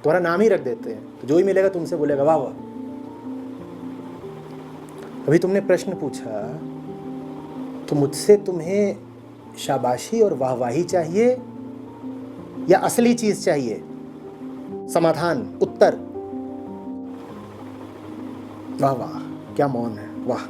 तुम्हारा नाम ही रख देते हैं, तो जो ही मिलेगा तुमसे बोलेगा वाह वाह। अभी तुमने प्रश्न पूछा तो मुझसे तुम्हें शाबाशी और वाहवाही चाहिए या असली चीज चाहिए? समाधान, उत्तर, वाह वाह, क्या मौन है, वाह।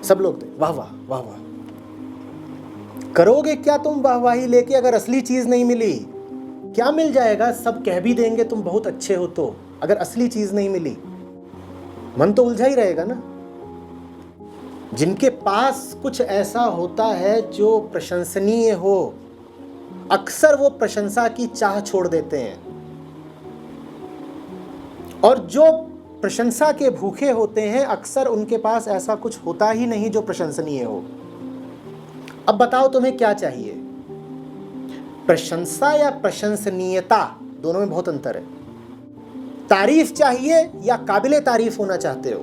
सब लोग दे वाह वाह वाह वाह। करोगे क्या तुम वाहवाही लेके अगर असली चीज नहीं मिली? क्या मिल जाएगा? सब कह भी देंगे तुम बहुत अच्छे हो तो, अगर असली चीज नहीं मिली मन तो उलझा ही रहेगा ना। जिनके पास कुछ ऐसा होता है जो प्रशंसनीय हो, अक्सर वो प्रशंसा की चाह छोड़ देते हैं, और जो प्रशंसा के भूखे होते हैं अक्सर उनके पास ऐसा कुछ होता ही नहीं जो प्रशंसनीय हो। अब बताओ तुम्हें क्या चाहिए? प्रशंसा या प्रशंसनीयता, दोनों में बहुत अंतर है। तारीफ चाहिए या काबिले तारीफ होना चाहते हो?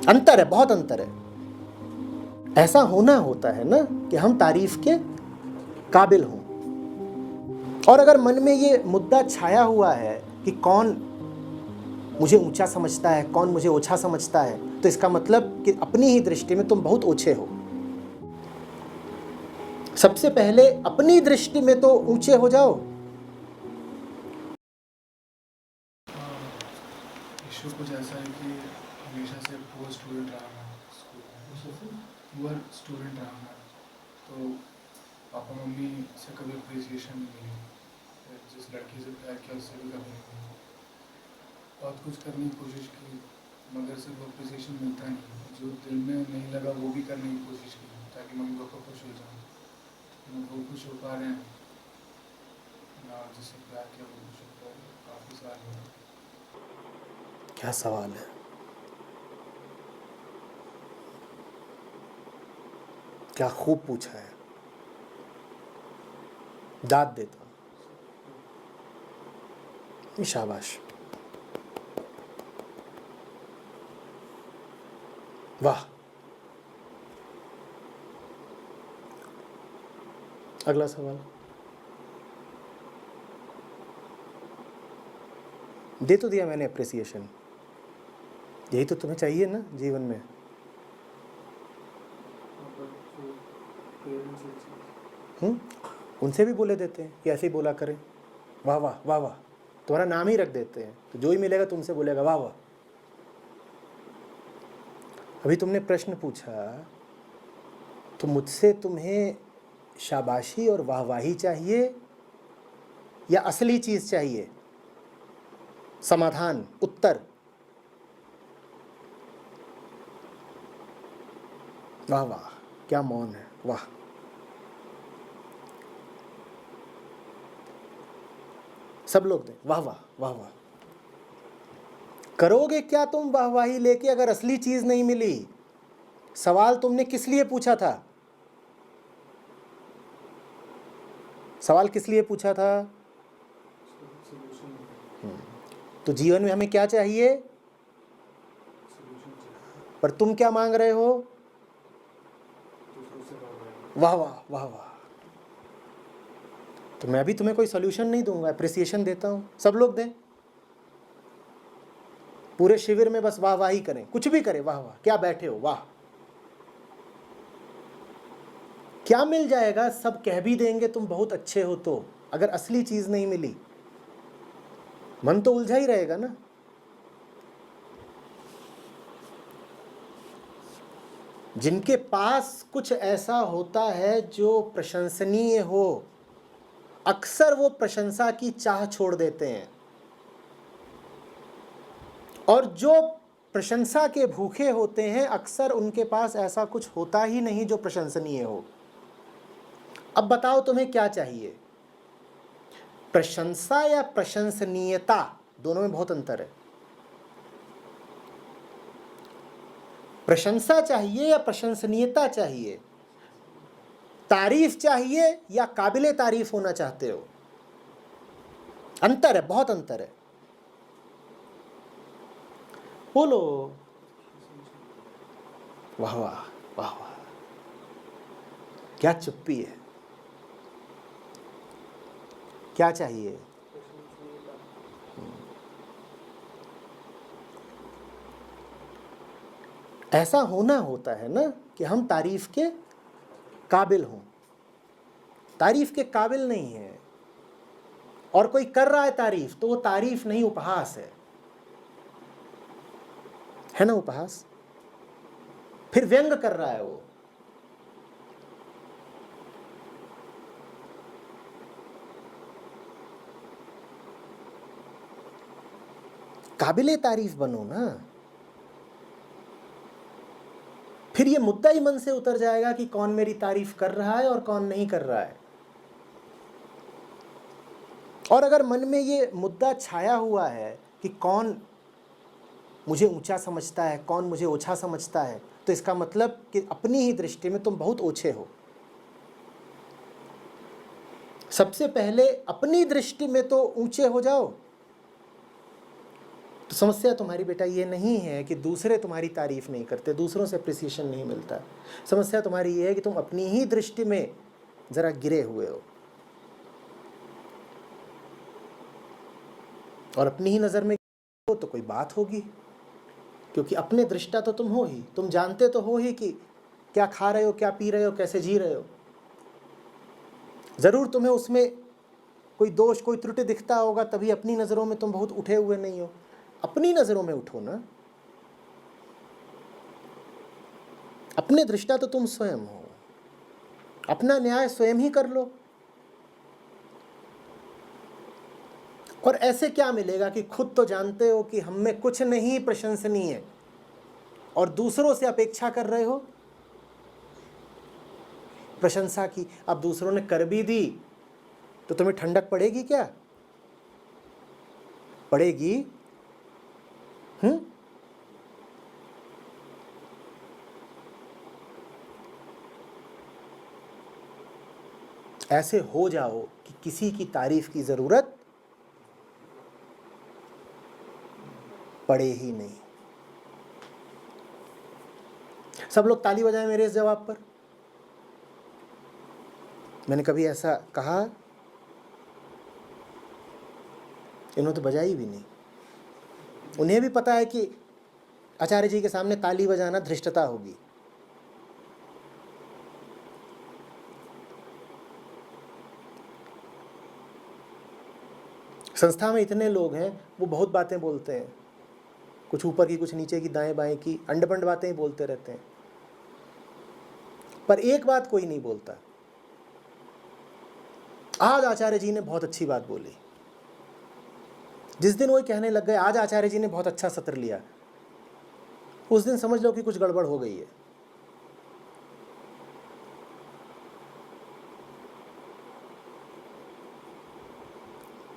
अंतर है, बहुत अंतर है। ऐसा होना होता है ना कि हम तारीफ के काबिल हों। और अगर मन में ये मुद्दा छाया हुआ है कि कौन मुझे ऊंचा समझता है, कौन मुझे ओछा समझता है, तो इसका मतलब कि अपनी ही दृष्टि में तुम बहुत ओछे हो। सबसे पहले अपनी दृष्टि में तो ऊंचे हो जाओ। इशू कुछ ऐसा है कि हमेशा से पुअर स्टूडेंट रहा मैं स्कूल में, पुअर स्टूडेंट रहा मैं, तो पापा मम्मी से कभी अप्रिसिएशन नहीं मिली। जिस लड़की से प्यार किया उससे भी कभी नहीं मिली। बहुत कुछ करने की कोशिश की मगर सिर्फ अप्रिसिएशन मिलता नहीं। जो दिल में नहीं लगा वो भी करने की कोशिश की ताकि मम्मी पापा खुश हो जाए, लेकिन वो खुश हो पा रहे हैं ना। जिससे प्यार किया वो खुश हो पा रहे हैं। काफ़ी साल हुए। क्या सवाल है, क्या खूब पूछा है, दाद देता हूं। शाबाश, वाह। अगला सवाल। दे तो दिया मैंने अप्रिसिएशन, यही तो तुम्हें चाहिए ना जीवन में। उनसे भी बोले देते हैं कि ऐसे ही बोला करें, वाह वाह वाह वाह। तुम्हारा नाम ही रख देते हैं, तो जो ही मिलेगा तुमसे बोलेगा वाह वाह। अभी तुमने प्रश्न पूछा तो मुझसे तुम्हें शाबाशी और वाहवाही चाहिए या असली चीज चाहिए? समाधान, उत्तर, वाह वाह, क्या मौन है, वाह। सब लोग दें वाह वाह वाह वाह। करोगे क्या तुम वाहवाही लेके अगर असली चीज नहीं मिली? सवाल तुमने किस लिए पूछा था? सवाल किस लिए पूछा था? तो जीवन में हमें क्या चाहिए? पर तुम क्या मांग रहे हो? वाह वाह वाह वाह। तो मैं भी तुम्हें कोई सॉल्यूशन नहीं दूंगा, अप्रिसिएशन देता हूं। सब लोग दें, पूरे शिविर में बस वाह वाह ही करें, कुछ भी करें, वाह वाह। क्या बैठे हो, वाह। क्या मिल जाएगा? सब कह भी देंगे तुम बहुत अच्छे हो तो, अगर असली चीज नहीं मिली मन तो उलझा ही रहेगा ना। जिनके पास कुछ ऐसा होता है जो प्रशंसनीय हो, अक्सर वो प्रशंसा की चाह छोड़ देते हैं, और जो प्रशंसा के भूखे होते हैं अक्सर उनके पास ऐसा कुछ होता ही नहीं जो प्रशंसनीय हो। अब बताओ तुम्हें क्या चाहिए? प्रशंसा या प्रशंसनीयता, दोनों में बहुत अंतर है। प्रशंसा चाहिए या प्रशंसनीयता चाहिए? तारीफ चाहिए या काबिले तारीफ होना चाहते हो? अंतर है, बहुत अंतर है। बोलो, वाह वाह वाह वाह, क्या चुप्पी है। क्या चाहिए? ऐसा होना होता है ना कि हम तारीफ के काबिल हों। तारीफ के काबिल नहीं है और कोई कर रहा है तारीफ, तो वो तारीफ नहीं, उपहास है ना? उपहास। फिर व्यंग कर रहा है वो। काबिले तारीफ बनो ना। फिर ये मुद्दा ही मन से उतर जाएगा कि कौन मेरी तारीफ कर रहा है और कौन नहीं कर रहा है। और अगर मन में ये मुद्दा छाया हुआ है कि कौन मुझे ऊंचा समझता है, कौन मुझे ओछा समझता है, तो इसका मतलब कि अपनी ही दृष्टि में तुम बहुत ओछे हो। सबसे पहले अपनी दृष्टि में तो ऊंचे हो जाओ। तो समस्या तुम्हारी बेटा ये नहीं है कि दूसरे तुम्हारी तारीफ नहीं करते, दूसरों से अप्रिसिएशन नहीं मिलता। समस्या तुम्हारी ये है कि तुम अपनी ही दृष्टि में जरा गिरे हुए हो और अपनी ही नज़र में हो तो कोई बात होगी, क्योंकि अपने दृष्टा तो तुम हो ही, तुम जानते तो हो ही कि क्या खा रहे हो, क्या पी रहे हो, कैसे जी रहे हो। ज़रूर तुम्हें उसमें कोई दोष, कोई त्रुटि दिखता होगा, तभी अपनी नज़रों में तुम बहुत उठे हुए नहीं हो। अपनी नज़रों में उठो ना। अपने दृष्टा तो तुम स्वयं हो, अपना न्याय स्वयं ही कर लो। और ऐसे क्या मिलेगा कि खुद तो जानते हो कि हम में कुछ नहीं प्रशंसनीय है और दूसरों से अपेक्षा कर रहे हो प्रशंसा की। अब दूसरों ने कर भी दी तो तुम्हें ठंडक पड़ेगी क्या? पड़ेगी? ऐसे हो जाओ कि किसी की तारीफ की जरूरत पड़े ही नहीं। सब लोग ताली बजाएं मेरे इस जवाब पर। मैंने कभी ऐसा कहा? इन्होंने तो बजाई भी नहीं। उन्हें भी पता है कि आचार्य जी के सामने ताली बजाना धृष्टता होगी। संस्था में इतने लोग हैं, वो बहुत बातें बोलते हैं, कुछ ऊपर की, कुछ नीचे की, दाएं बाएं की, अंडपंड बातें ही बोलते रहते हैं, पर एक बात कोई नहीं बोलता। आज आचार्य जी ने बहुत अच्छी बात बोली। जिस दिन वो कहने लग गए आज आचार्य जी ने बहुत अच्छा सत्र लिया, उस दिन समझ लो कि कुछ गड़बड़ हो गई है।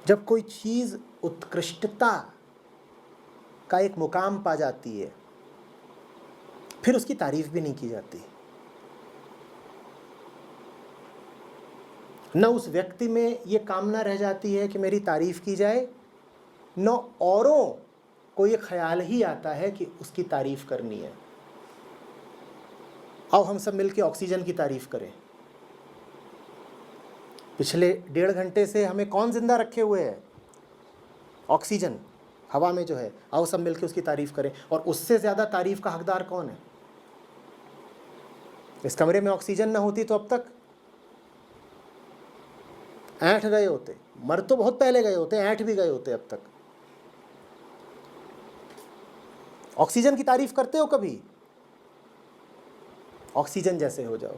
जब कोई चीज उत्कृष्टता का एक मुकाम पा जाती है, फिर उसकी तारीफ भी नहीं की जाती। न उस व्यक्ति में ये कामना रह जाती है कि मेरी तारीफ की जाए, न औरों को ये ख्याल ही आता है कि उसकी तारीफ करनी है। आओ हम सब मिलकर ऑक्सीजन की तारीफ करें। पिछले 1.5 घंटे से हमें कौन जिंदा रखे हुए है? ऑक्सीजन हवा में जो है। आओ सब मिलकर उसकी तारीफ करें। और उससे ज़्यादा तारीफ का हकदार कौन है? इस कमरे में ऑक्सीजन ना होती तो अब तक ऐंठ गए होते। मर तो बहुत पहले गए होते, ऐंठ भी गए होते अब तक। ऑक्सीजन की तारीफ करते हो कभी? ऑक्सीजन जैसे हो जाओ।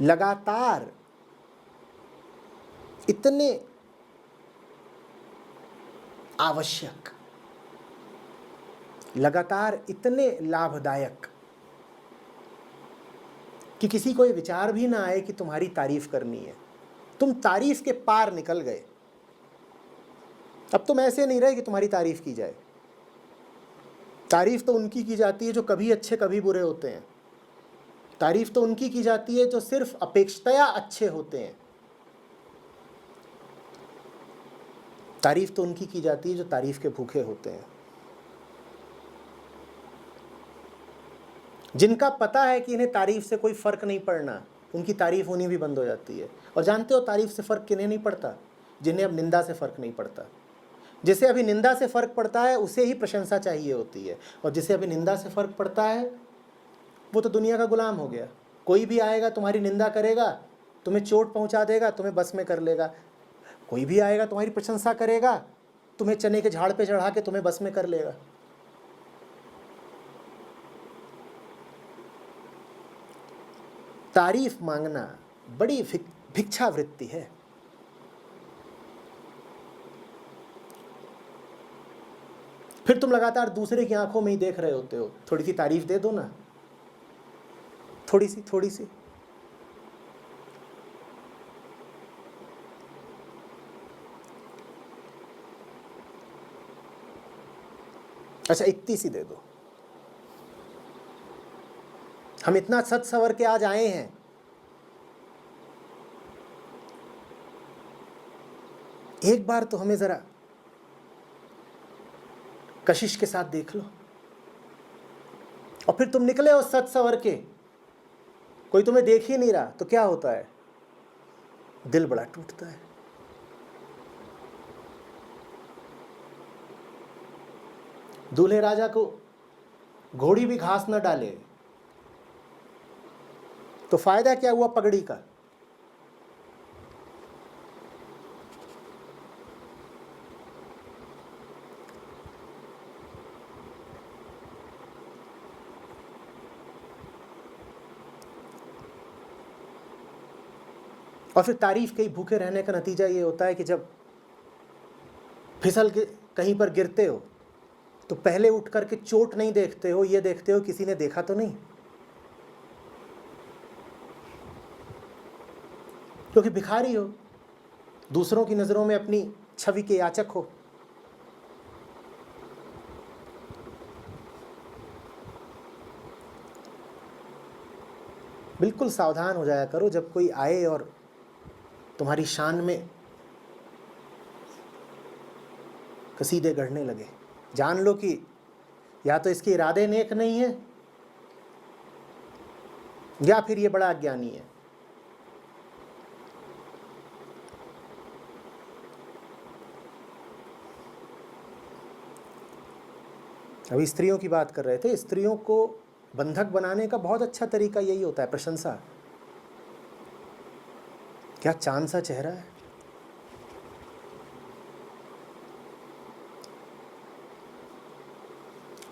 लगातार इतने आवश्यक, लगातार इतने लाभदायक कि किसी को ये विचार भी ना आए कि तुम्हारी तारीफ करनी है। तुम तारीफ के पार निकल गए। अब तुम ऐसे नहीं रहे कि तुम्हारी तारीफ की जाए। तारीफ तो उनकी की जाती है जो कभी अच्छे कभी बुरे होते हैं। तारीफ तो उनकी की जाती है जो सिर्फ अपेक्षाया अच्छे होते हैं। तारीफ तो उनकी की जाती है जो तारीफ के भूखे होते हैं, जिनका पता है कि इन्हें तारीफ से कोई फर्क नहीं पड़ना, उनकी तारीफ होनी भी बंद हो जाती है। और जानते हो तारीफ से फ़र्क किन्हें नहीं पड़ता? जिन्हें अब निंदा से फ़र्क नहीं पड़ता। जिसे अभी निंदा से फ़र्क पड़ता है उसे ही प्रशंसा चाहिए होती है, और जिसे अभी निंदा से फ़र्क पड़ता है वो तो दुनिया का गुलाम हो गया। कोई भी आएगा तुम्हारी निंदा करेगा, तुम्हें चोट पहुंचा देगा, तुम्हें बस में कर लेगा। कोई भी आएगा तुम्हारी प्रशंसा करेगा, तुम्हें चने के झाड़ पे चढ़ा के तुम्हें बस में कर लेगा। तारीफ मांगना बड़ी भिक्षावृत्ति है। फिर तुम लगातार दूसरे की आंखों में ही देख रहे होते हो। थोड़ी सी तारीफ दे दो ना, थोड़ी सी। अच्छा, इतनी सी दे दो। हम इतना सच सवर के आज आए हैं, एक बार तो हमें जरा कशिश के साथ देख लो। और फिर तुम निकले हो सच सवर के, कोई तुम्हें देख ही नहीं रहा, तो क्या होता है? दिल बड़ा टूटता है। दूल्हे राजा को घोड़ी भी घास न डाले तो फायदा क्या हुआ पगड़ी का? और फिर तारीफ के ही भूखे रहने का नतीजा ये होता है कि जब फिसल के कहीं पर गिरते हो तो पहले उठ करके चोट नहीं देखते हो, ये देखते हो किसी ने देखा तो नहीं, क्योंकि भिखारी हो, दूसरों की नज़रों में अपनी छवि के याचक हो। बिल्कुल सावधान हो जाया करो जब कोई आए और तुम्हारी शान में कसीदे गढ़ने लगे। जान लो कि या तो इसके इरादे नेक नहीं है, या फिर ये बड़ा अज्ञानी है। अभी स्त्रियों की बात कर रहे थे। स्त्रियों को बंधक बनाने का बहुत अच्छा तरीका यही होता है, प्रशंसा। क्या चांद सा चेहरा है,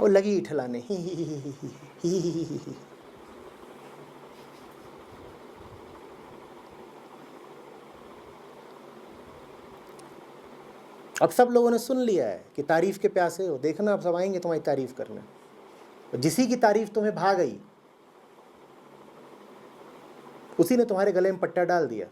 और लगी इठलाने ही। अब सब लोगों ने सुन लिया है कि तारीफ के प्यासे हो। देखना अब सब आएंगे तुम्हारी तारीफ करने, और जिसी की तारीफ तुम्हें भा गई उसी ने तुम्हारे गले में पट्टा डाल दिया।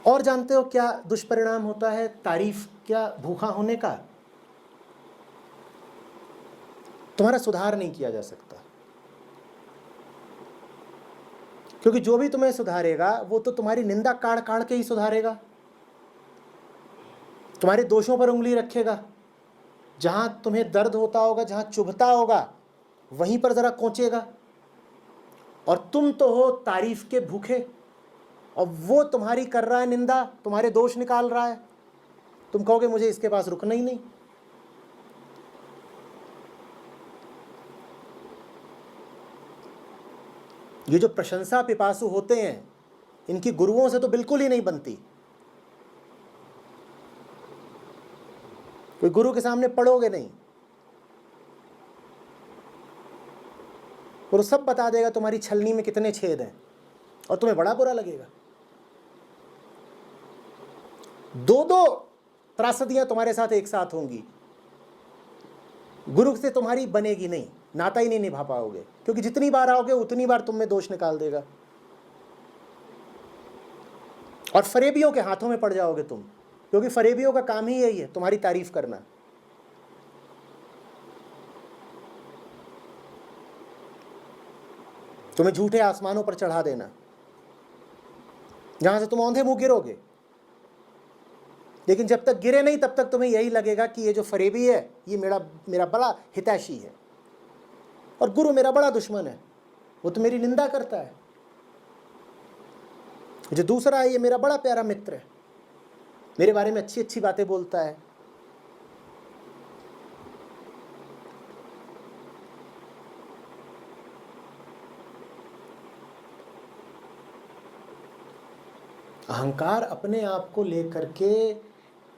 और जानते हो क्या दुष्परिणाम होता है तारीफ क्या भूखा होने का? तुम्हारा सुधार नहीं किया जा सकता, क्योंकि जो भी तुम्हें सुधारेगा वो तो तुम्हारी निंदा काढ़ काढ़ के ही सुधारेगा, तुम्हारे दोषों पर उंगली रखेगा। जहां तुम्हें दर्द होता होगा, जहां चुभता होगा, वहीं पर जरा कोंचेगा। और तुम तो हो तारीफ के भूखे, और वो तुम्हारी कर रहा है निंदा, तुम्हारे दोष निकाल रहा है। तुम कहोगे मुझे इसके पास रुकना ही नहीं। ये जो प्रशंसा पिपासु होते हैं, इनकी गुरुओं से तो बिल्कुल ही नहीं बनती। कोई गुरु के सामने पढ़ोगे नहीं, वो सब बता देगा तुम्हारी छलनी में कितने छेद हैं, और तुम्हें बड़ा बुरा लगेगा। दो दो त्रासदियां तुम्हारे साथ एक साथ होंगी। गुरु से तुम्हारी बनेगी नहीं, नाता ही नहीं निभा पाओगे, क्योंकि जितनी बार आओगे उतनी बार तुम में दोष निकाल देगा, और फरेबियों के हाथों में पड़ जाओगे तुम, क्योंकि फरेबियों का काम ही यही है, तुम्हारी तारीफ करना। तुम्हें झूठे आसमानों पर चढ़ा देना, जहां से तुम औंधे मुंह गिरोगे। लेकिन जब तक गिरे नहीं तब तक तुम्हें यही लगेगा कि ये जो फरेबी है ये मेरा बड़ा हितैषी है और गुरु मेरा बड़ा दुश्मन है, वो तो मेरी निंदा करता है। जो दूसरा है ये मेरा बड़ा प्यारा मित्र है, मेरे बारे में अच्छी अच्छी बातें बोलता है। अहंकार अपने आप को लेकर के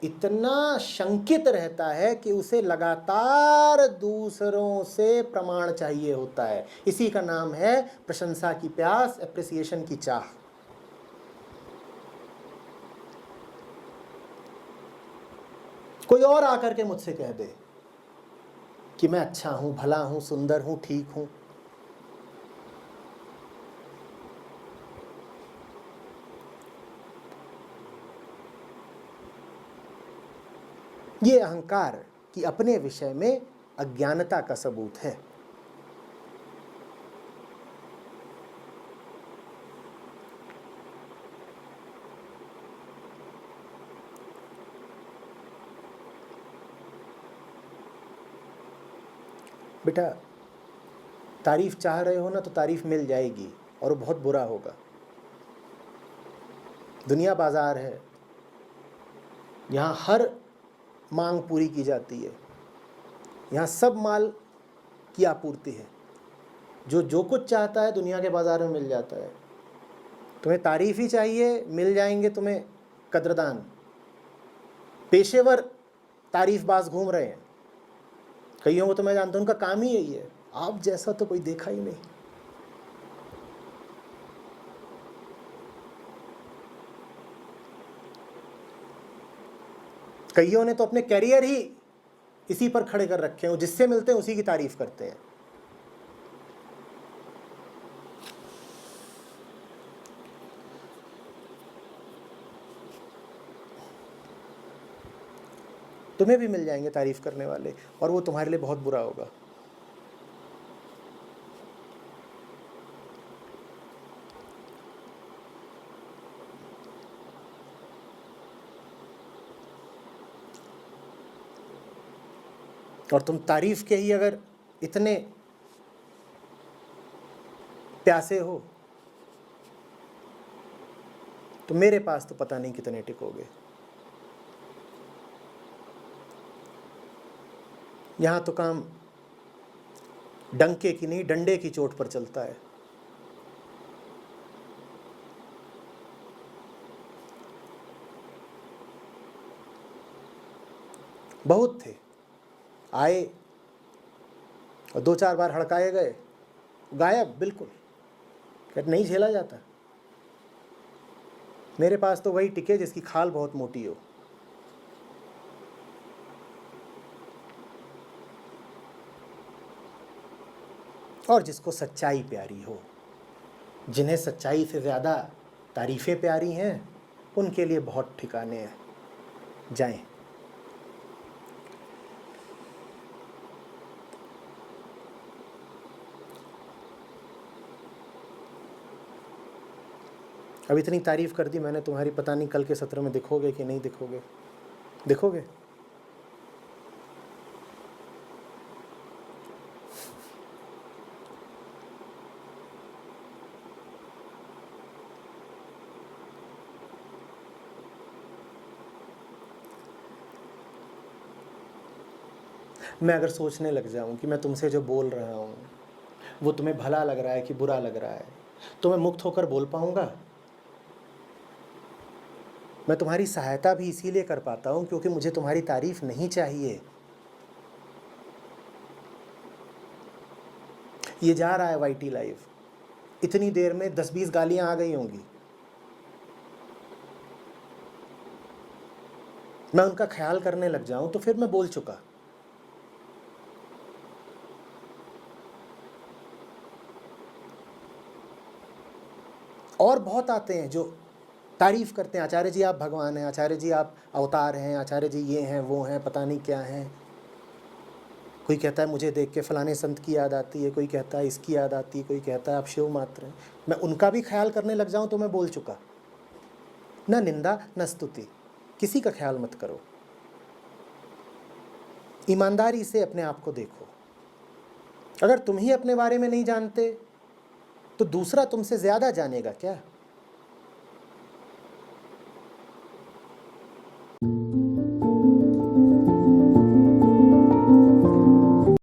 इतना शंकित रहता है कि उसे लगातार दूसरों से प्रमाण चाहिए होता है। इसी का नाम है प्रशंसा की प्यास, एप्रिसिएशन की चाह। कोई और आकर के मुझसे कह दे कि मैं अच्छा हूं, भला हूं, सुंदर हूं, ठीक हूं, ये अहंकार की अपने विषय में अज्ञानता का सबूत है। बेटा, तारीफ चाह रहे हो ना तो तारीफ मिल जाएगी और वो बहुत बुरा होगा। दुनिया बाजार है, यहाँ हर मांग पूरी की जाती है, यहाँ सब माल की आपूर्ति है, जो कुछ चाहता है दुनिया के बाजार में मिल जाता है। तुम्हें तारीफ ही चाहिए, मिल जाएंगे तुम्हें कद्रदान। पेशेवर तारीफबाज घूम रहे हैं, कईयों को तो मैं जानता हूं उनका काम ही यही है, आप जैसा तो कोई देखा ही नहीं। कईयों ने तो अपने कैरियर ही इसी पर खड़े कर रखे हैं, जिससे मिलते हैं उसी की तारीफ करते हैं। तुम्हें भी मिल जाएंगे तारीफ करने वाले और वो तुम्हारे लिए बहुत बुरा होगा। और तुम तारीफ के ही अगर इतने प्यासे हो तो मेरे पास तो पता नहीं कितने टिकोगे। यहां तो काम डंके की नहीं डंडे की चोट पर चलता है। बहुत थे, आए और 2-4 बार हड़काए गए, गायब बिल्कुल, कहते नहीं झेला जाता। मेरे पास तो वही टिके जिसकी खाल बहुत मोटी हो। और जिसको सच्चाई प्यारी हो। जिन्हें सच्चाई से ज़्यादा तारीफ़ें प्यारी हैं उनके लिए बहुत ठिकाने हैं, जाएं। अब इतनी तारीफ़ कर दी मैंने तुम्हारी, पता नहीं कल के सत्र में दिखोगे कि नहीं दिखोगे। दिखोगे? मैं अगर सोचने लग जाऊं कि मैं तुमसे जो बोल रहा हूं वो तुम्हें भला लग रहा है कि बुरा लग रहा है, तो मैं मुक्त होकर बोल पाऊंगा? मैं तुम्हारी सहायता भी इसीलिए कर पाता हूं क्योंकि मुझे तुम्हारी तारीफ नहीं चाहिए। ये जा रहा है वाईटी लाइव, इतनी देर में 10-20 गालियां आ गई होंगी, मैं उनका ख्याल करने लग जाऊं तो फिर मैं बोल चुका। और बहुत आते हैं जो तारीफ करते हैं, आचार्य जी आप भगवान हैं, आचार्य जी आप अवतार हैं, आचार्य जी ये हैं वो हैं, पता नहीं क्या हैं। कोई कहता है मुझे देख के फलाने संत की याद आती है, कोई कहता है इसकी याद आती है, कोई कहता है आप शिव मात्र हैं। मैं उनका भी ख्याल करने लग जाऊं तो मैं बोल चुका। न निंदा न स्तुति, किसी का ख्याल मत करो। ईमानदारी से अपने आप को देखो। अगर तुम ही अपने बारे में नहीं जानते तो दूसरा तुमसे ज़्यादा जानेगा क्या?